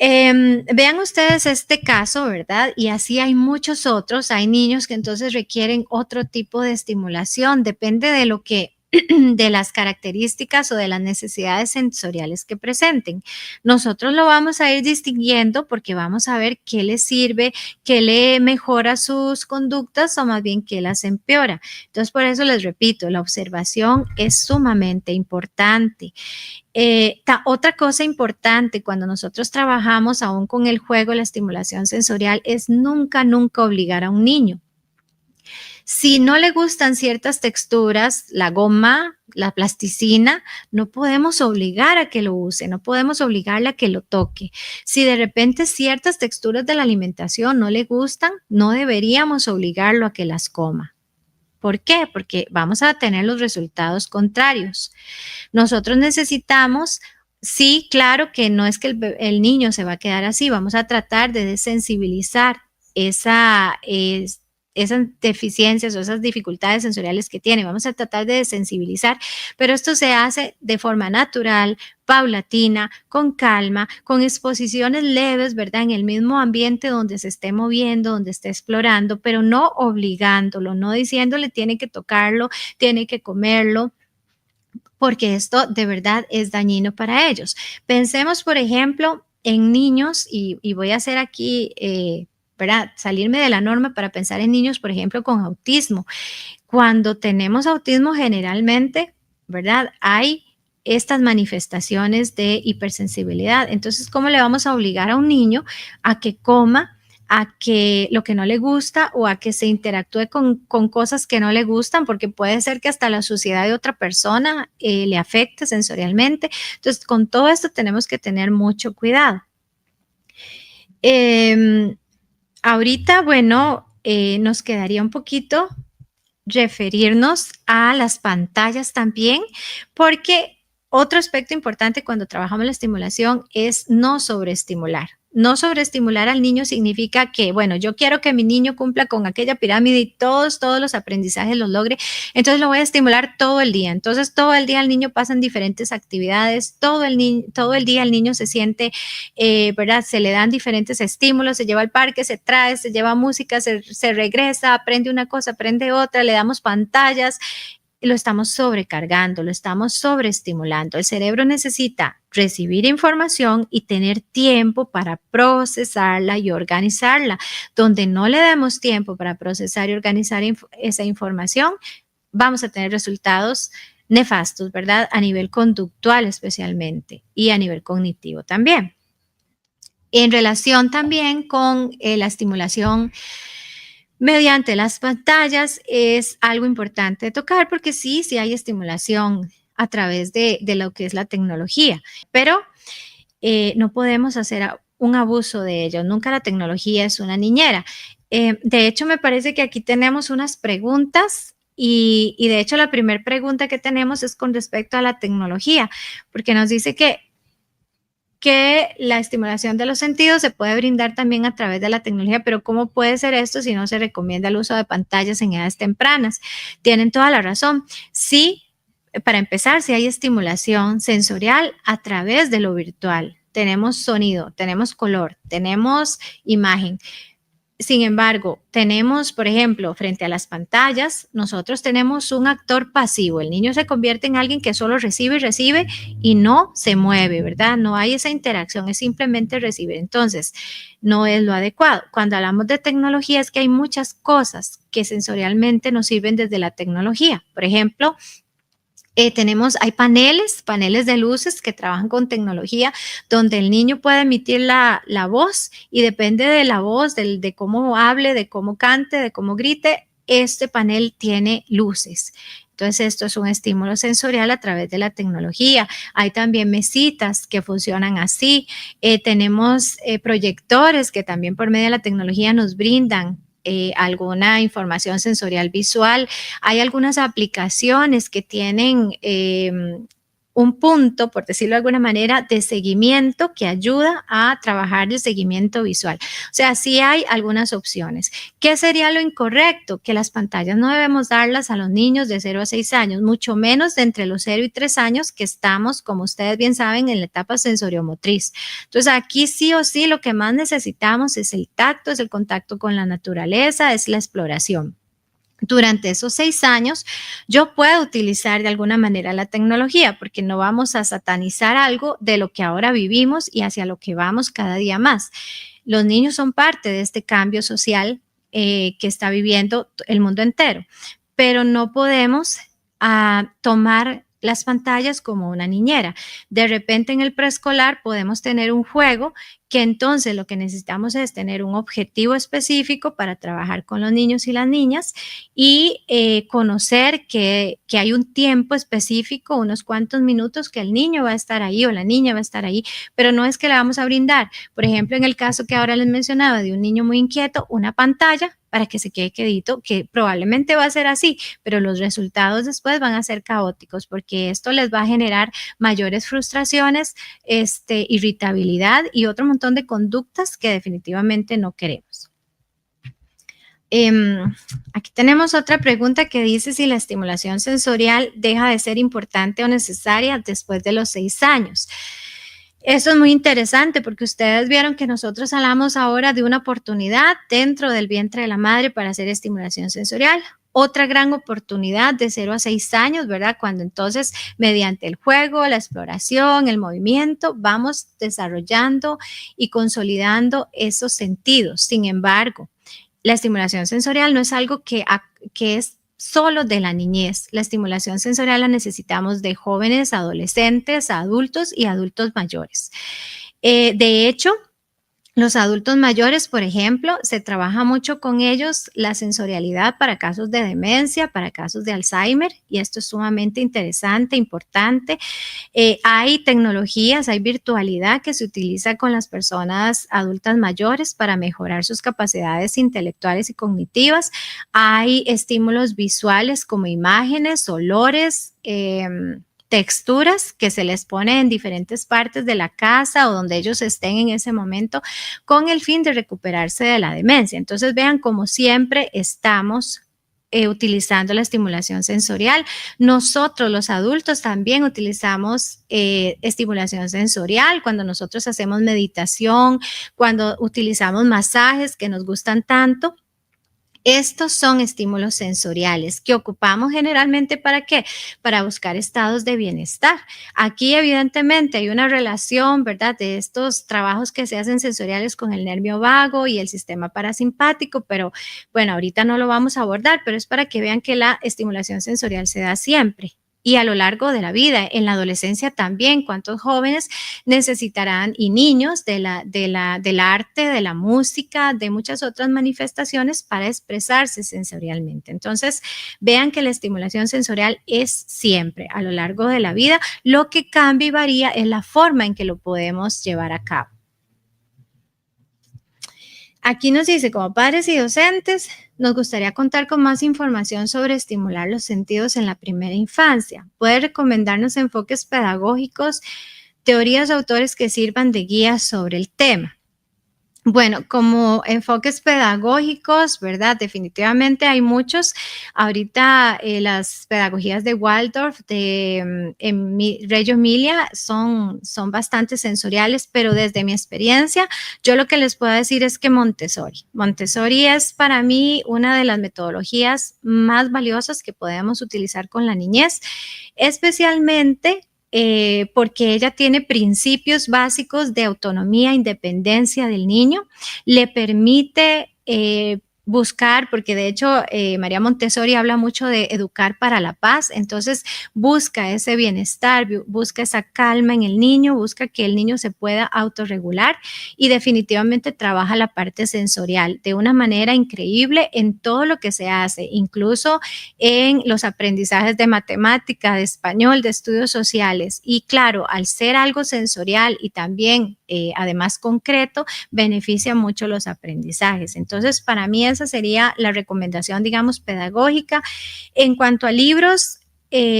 Vean ustedes este caso, ¿verdad? Y así hay muchos otros. Hay niños que entonces requieren otro tipo de estimulación. Depende de lo que de las características o de las necesidades sensoriales que presenten. Nosotros lo vamos a ir distinguiendo porque vamos a ver qué le sirve, qué le mejora sus conductas o más bien qué las empeora. Entonces, por eso les repito, la observación es sumamente importante. Otra cosa importante cuando nosotros trabajamos aún con el juego, la estimulación sensorial, es nunca obligar a un niño. Si no le gustan ciertas texturas, la goma, la plasticina, no podemos obligar a que lo use, no podemos obligarle a que lo toque. Si de repente ciertas texturas de la alimentación no le gustan, no deberíamos obligarlo a que las coma. ¿Por qué? Porque vamos a tener los resultados contrarios. Nosotros necesitamos, sí, claro que no es que el niño se va a quedar así, vamos a tratar de desensibilizar esas deficiencias o esas dificultades sensoriales que tiene. Vamos a tratar de desensibilizar, pero esto se hace de forma natural, paulatina, con calma, con exposiciones leves, ¿verdad? En el mismo ambiente donde se esté moviendo, donde esté explorando, pero no obligándolo, no diciéndole tiene que tocarlo, tiene que comerlo, porque esto de verdad es dañino para ellos. Pensemos, por ejemplo, en niños, y voy a hacer aquí, ¿verdad? Salirme de la norma para pensar en niños, por ejemplo, con autismo. Cuando tenemos autismo, generalmente, ¿verdad? Hay estas manifestaciones de hipersensibilidad. Entonces, ¿cómo le vamos a obligar a un niño a que coma, a que lo que no le gusta o a que se interactúe con cosas que no le gustan? Porque puede ser que hasta la suciedad de otra persona le afecte sensorialmente. Entonces, con todo esto tenemos que tener mucho cuidado. Ahorita, bueno, nos quedaría un poquito referirnos a las pantallas también, porque otro aspecto importante cuando trabajamos la estimulación es no sobreestimular. No sobreestimular al niño significa que, bueno, yo quiero que mi niño cumpla con aquella pirámide y todos los aprendizajes los logre, entonces lo voy a estimular todo el día. Entonces todo el día el niño pasa en diferentes actividades, todo el día el niño se siente, ¿verdad? Se le dan diferentes estímulos, se lleva al parque, se trae, se lleva música, se regresa, aprende una cosa, aprende otra, le damos pantallas. Lo estamos sobrecargando, lo estamos sobreestimulando. El cerebro necesita recibir información y tener tiempo para procesarla y organizarla. Donde no le demos tiempo para procesar y organizar esa información, vamos a tener resultados nefastos, ¿verdad? A nivel conductual especialmente y a nivel cognitivo también. En relación también con la estimulación mediante las pantallas es algo importante de tocar porque sí hay estimulación a través de lo que es la tecnología, pero no podemos hacer un abuso de ello. Nunca la tecnología es una niñera. De hecho, me parece que aquí tenemos unas preguntas y de hecho la primera pregunta que tenemos es con respecto a la tecnología, porque nos dice que la estimulación de los sentidos se puede brindar también a través de la tecnología, pero ¿cómo puede ser esto si no se recomienda el uso de pantallas en edades tempranas? Tienen toda la razón. Sí, para empezar, sí hay estimulación sensorial a través de lo virtual. Tenemos sonido, tenemos color, tenemos imagen. Sin embargo, tenemos, por ejemplo, frente a las pantallas, nosotros tenemos un actor pasivo. El niño se convierte en alguien que solo recibe y no se mueve, ¿verdad? No hay esa interacción, es simplemente recibir. Entonces, no es lo adecuado. Cuando hablamos de tecnología es que hay muchas cosas que sensorialmente nos sirven desde la tecnología. Por ejemplo, hay paneles de luces que trabajan con tecnología donde el niño puede emitir la voz y depende de la voz, de cómo hable, de cómo cante, de cómo grite, este panel tiene luces. Entonces, esto es un estímulo sensorial a través de la tecnología. Hay también mesitas que funcionan así. Tenemos proyectores que también por medio de la tecnología nos brindan alguna información sensorial visual. Hay algunas aplicaciones que tienen un punto, por decirlo de alguna manera, de seguimiento que ayuda a trabajar el seguimiento visual. O sea, sí hay algunas opciones. ¿Qué sería lo incorrecto? Que las pantallas no debemos darlas a los niños de 0 a 6 años, mucho menos de entre los 0 y 3 años que estamos, como ustedes bien saben, en la etapa sensoriomotriz. Entonces, aquí sí o sí lo que más necesitamos es el tacto, es el contacto con la naturaleza, es la exploración. durante esos 6 años, yo puedo utilizar de alguna manera la tecnología, porque no vamos a satanizar algo de lo que ahora vivimos y hacia lo que vamos cada día más. Los niños son parte de este cambio social que está viviendo el mundo entero, pero no podemos tomar las pantallas como una niñera. De repente en el preescolar podemos tener un juego que entonces lo que necesitamos es tener un objetivo específico para trabajar con los niños y las niñas y conocer que hay un tiempo específico, unos cuantos minutos que el niño va a estar ahí o la niña va a estar ahí, pero no es que le vamos a brindar, por ejemplo, en el caso que ahora les mencionaba de un niño muy inquieto, una pantalla para que se quede quedito, que probablemente va a ser así, pero los resultados después van a ser caóticos porque esto les va a generar mayores frustraciones, irritabilidad y otro montón de conductas que definitivamente no queremos. Aquí tenemos otra pregunta que dice si la estimulación sensorial deja de ser importante o necesaria después de los 6 años. Eso es muy interesante porque ustedes vieron que nosotros hablamos ahora de una oportunidad dentro del vientre de la madre para hacer estimulación sensorial. Otra gran oportunidad de 0 a 6 años, ¿verdad? Cuando entonces mediante el juego, la exploración, el movimiento, vamos desarrollando y consolidando esos sentidos. Sin embargo, la estimulación sensorial no es algo que es solo de la niñez. La estimulación sensorial la necesitamos de jóvenes, adolescentes, adultos y adultos mayores. De hecho, los adultos mayores, por ejemplo, se trabaja mucho con ellos la sensorialidad para casos de demencia, para casos de Alzheimer, y esto es sumamente interesante, importante. Hay tecnologías, hay virtualidad que se utiliza con las personas adultas mayores para mejorar sus capacidades intelectuales y cognitivas. Hay estímulos visuales como imágenes, olores, texturas que se les pone en diferentes partes de la casa o donde ellos estén en ese momento con el fin de recuperarse de la demencia. Entonces vean como siempre estamos utilizando la estimulación sensorial. Nosotros los adultos también utilizamos estimulación sensorial cuando nosotros hacemos meditación, cuando utilizamos masajes que nos gustan tanto. Estos son estímulos sensoriales que ocupamos generalmente ¿para qué? Para buscar estados de bienestar. Aquí evidentemente hay una relación, ¿verdad? De estos trabajos que se hacen sensoriales con el nervio vago y el sistema parasimpático, pero bueno, ahorita no lo vamos a abordar, pero es para que vean que la estimulación sensorial se da siempre. Y a lo largo de la vida, en la adolescencia también, cuántos jóvenes necesitarán y niños del arte, de la música, de muchas otras manifestaciones para expresarse sensorialmente. Entonces, vean que la estimulación sensorial es siempre a lo largo de la vida. Lo que cambia y varía es la forma en que lo podemos llevar a cabo. Aquí nos dice, como padres y docentes, nos gustaría contar con más información sobre estimular los sentidos en la primera infancia. ¿Puede recomendarnos enfoques pedagógicos, teorías o autores que sirvan de guía sobre el tema? Bueno, como enfoques pedagógicos, ¿verdad? Definitivamente hay muchos. Ahorita las pedagogías de Waldorf, de Reggio Emilia, son bastante sensoriales, pero desde mi experiencia, yo lo que les puedo decir es que Montessori es para mí una de las metodologías más valiosas que podemos utilizar con la niñez, especialmente porque ella tiene principios básicos de autonomía e independencia del niño, le permite buscar, porque de hecho María Montessori habla mucho de educar para la paz, entonces busca ese bienestar, busca esa calma en el niño, busca que el niño se pueda autorregular y definitivamente trabaja la parte sensorial de una manera increíble en todo lo que se hace, incluso en los aprendizajes de matemática, de español, de estudios sociales y claro, al ser algo sensorial y también además concreto, beneficia mucho los aprendizajes. Entonces, para mí esa sería la recomendación, digamos, pedagógica. En cuanto a libros,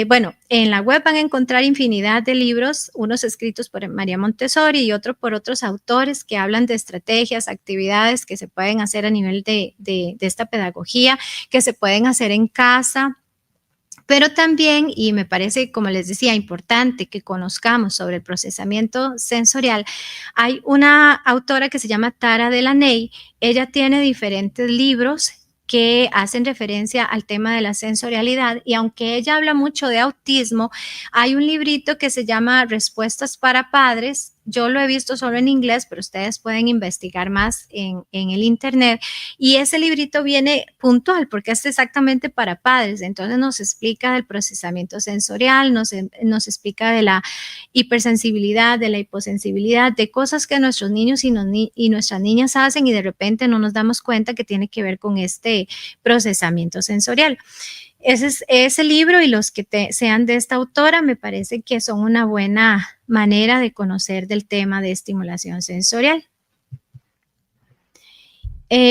bueno, en la web van a encontrar infinidad de libros, unos escritos por María Montessori y otros por otros autores que hablan de estrategias, actividades que se pueden hacer a nivel de esta pedagogía, que se pueden hacer en casa. Pero también, y me parece, como les decía, importante que conozcamos sobre el procesamiento sensorial, hay una autora que se llama Tara Delaney, ella tiene diferentes libros que hacen referencia al tema de la sensorialidad, y aunque ella habla mucho de autismo, hay un librito que se llama Respuestas para Padres. Yo lo he visto solo en inglés, pero ustedes pueden investigar más en el internet, y ese librito viene puntual porque es exactamente para padres. Entonces nos explica del procesamiento sensorial, nos explica de la hipersensibilidad, de la hiposensibilidad, de cosas que nuestros niños y nuestras niñas hacen y de repente no nos damos cuenta que tiene que ver con este procesamiento sensorial. Ese libro y los que sean de esta autora me parece que son una buena manera de conocer del tema de estimulación sensorial.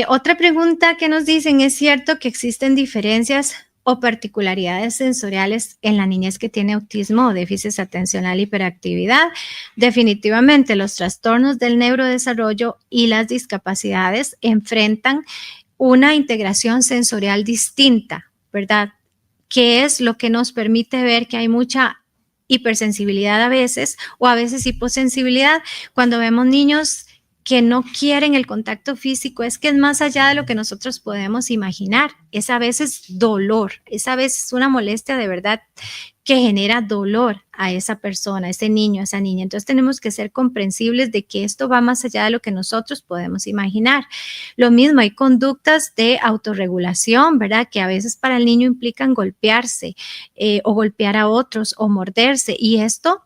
Otra pregunta que nos dicen: ¿es cierto que existen diferencias o particularidades sensoriales en la niñez que tiene autismo o déficit atencional e hiperactividad? Definitivamente, los trastornos del neurodesarrollo y las discapacidades enfrentan una integración sensorial distinta, ¿verdad? Que es lo que nos permite ver que hay mucha hipersensibilidad a veces, o a veces hiposensibilidad. Cuando vemos niños que no quieren el contacto físico, es que es más allá de lo que nosotros podemos imaginar. Es a veces dolor, es a veces una molestia de verdad que genera dolor a esa persona, a ese niño, a esa niña. Entonces tenemos que ser comprensibles de que esto va más allá de lo que nosotros podemos imaginar. Lo mismo, hay conductas de autorregulación, ¿verdad? Que a veces para el niño implican golpearse o golpear a otros o morderse, y esto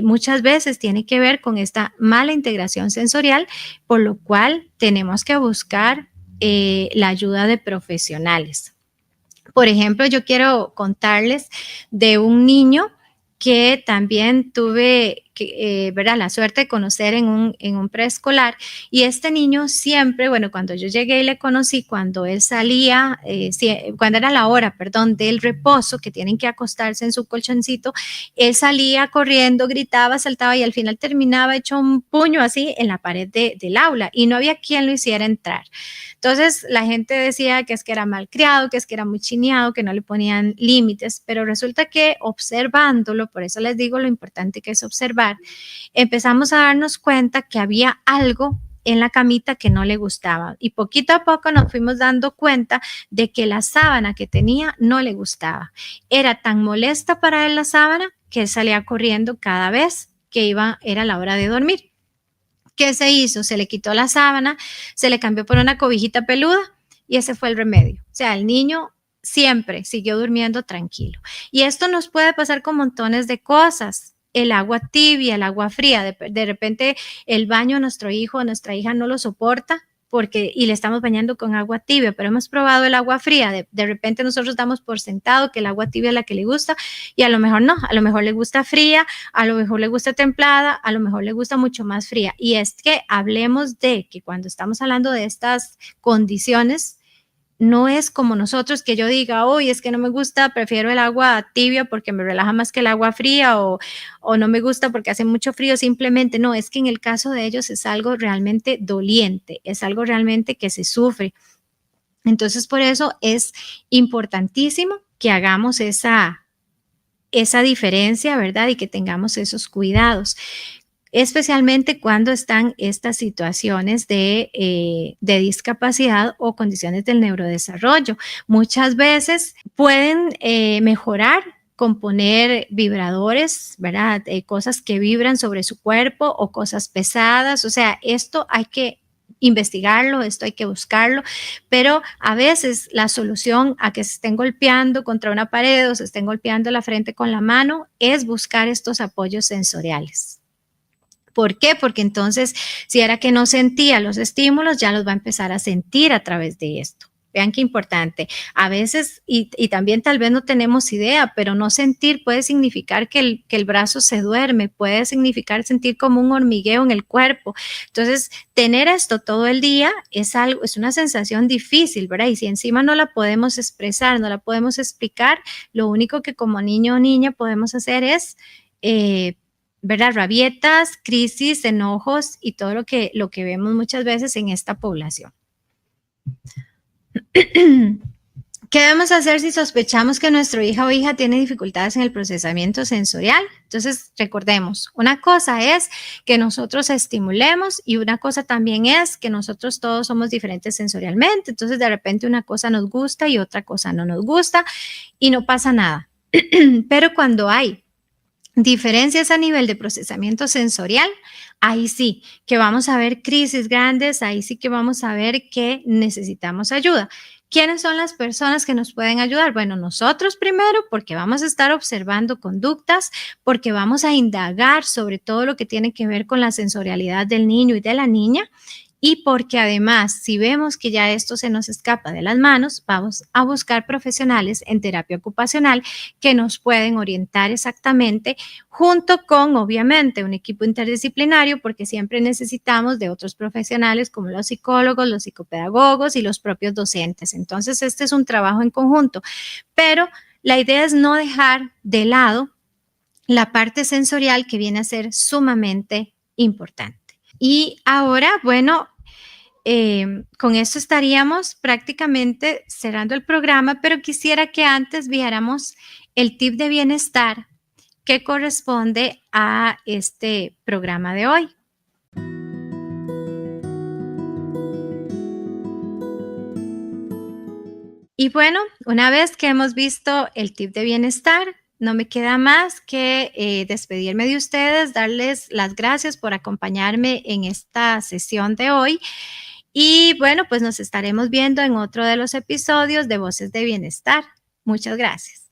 muchas veces tiene que ver con esta mala integración sensorial, por lo cual tenemos que buscar la ayuda de profesionales. Por ejemplo, yo quiero contarles de un niño que también tuve ¿verdad? La suerte de conocer en un preescolar, y este niño siempre, bueno, cuando yo llegué y le conocí, cuando él salía, cuando era la hora, perdón, del reposo, que tienen que acostarse en su colchoncito, él salía corriendo, gritaba, saltaba y al final terminaba hecho un puño así en la pared del aula, y no había quien lo hiciera entrar. Entonces la gente decía que es que era malcriado, que es que era muy chineado, que no le ponían límites, pero resulta que observándolo, por eso les digo lo importante que es observar, empezamos a darnos cuenta que había algo en la camita que no le gustaba, y poquito a poco nos fuimos dando cuenta de que la sábana que tenía no le gustaba. Era tan molesta para él la sábana que él salía corriendo cada vez que era la hora de dormir. ¿Qué se hizo? Se le quitó la sábana, se le cambió por una cobijita peluda y ese fue el remedio. O sea, el niño siempre siguió durmiendo tranquilo. Y esto nos puede pasar con montones de cosas. El agua tibia, el agua fría, de repente el baño nuestro hijo o nuestra hija no lo soporta y le estamos bañando con agua tibia, pero hemos probado el agua fría. De repente nosotros damos por sentado que el agua tibia es la que le gusta, y a lo mejor no, a lo mejor le gusta fría, a lo mejor le gusta templada, a lo mejor le gusta mucho más fría. Y es que hablemos de que cuando estamos hablando de estas condiciones, no es como nosotros que yo diga, hoy es que no me gusta, prefiero el agua tibia porque me relaja más que el agua fría, o no me gusta porque hace mucho frío. Simplemente no, es que en el caso de ellos es algo realmente doliente, es algo realmente que se sufre. Entonces, por eso es importantísimo que hagamos esa diferencia, ¿verdad? Y que tengamos esos cuidados, especialmente cuando están estas situaciones de discapacidad o condiciones del neurodesarrollo. Muchas veces pueden mejorar con poner vibradores, ¿verdad? Cosas que vibran sobre su cuerpo o cosas pesadas. O sea, esto hay que investigarlo, esto hay que buscarlo, pero a veces la solución a que se estén golpeando contra una pared o se estén golpeando la frente con la mano es buscar estos apoyos sensoriales. ¿Por qué? Porque entonces, si era que no sentía los estímulos, ya los va a empezar a sentir a través de esto. Vean qué importante. A veces, y también tal vez no tenemos idea, pero no sentir puede significar que el brazo se duerme, puede significar sentir como un hormigueo en el cuerpo. Entonces, tener esto todo el día es una sensación difícil, ¿verdad? Y si encima no la podemos expresar, no la podemos explicar, lo único que como niño o niña podemos hacer es ¿verdad? Rabietas, crisis, enojos y todo lo que ¿Qué debemos hacer si sospechamos que nuestro hijo o hija tiene dificultades en el procesamiento sensorial? Entonces, recordemos, una cosa es que nosotros estimulemos y una cosa también es que nosotros todos somos diferentes sensorialmente. Entonces, de repente una cosa nos gusta y otra cosa no nos gusta y no pasa nada. Pero cuando hay diferencias a nivel de procesamiento sensorial, ahí sí que vamos a ver crisis grandes, ahí sí que vamos a ver que necesitamos ayuda. ¿Quiénes son las personas que nos pueden ayudar? Bueno, nosotros primero, porque vamos a estar observando conductas, porque vamos a indagar sobre todo lo que tiene que ver con la sensorialidad del niño y de la niña. Y porque además, si vemos que ya esto se nos escapa de las manos, vamos a buscar profesionales en terapia ocupacional que nos pueden orientar exactamente, junto con, obviamente, un equipo interdisciplinario, porque siempre necesitamos de otros profesionales como los psicólogos, los psicopedagogos y los propios docentes. Entonces, este es un trabajo en conjunto, pero la idea es no dejar de lado la parte sensorial que viene a ser sumamente importante. Y ahora, bueno, con esto estaríamos prácticamente cerrando el programa, pero quisiera que antes viéramos el tip de bienestar que corresponde a este programa de hoy. Y bueno, una vez que hemos visto el tip de bienestar, no me queda más que despedirme de ustedes, darles las gracias por acompañarme en esta sesión de hoy. Y bueno, pues nos estaremos viendo en otro de los episodios de Voces de Bienestar. Muchas gracias.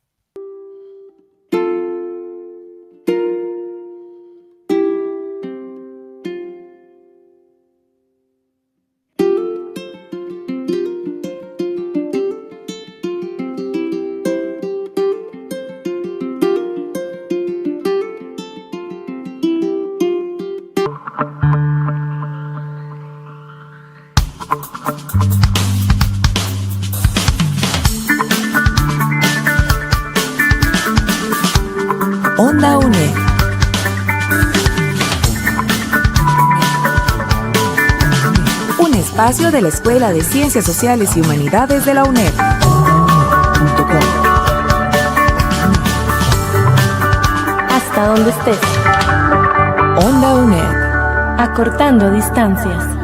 Onda UNED. Un espacio de la Escuela de Ciencias Sociales y Humanidades de la UNED. Hasta donde estés. Onda UNED. Acortando distancias.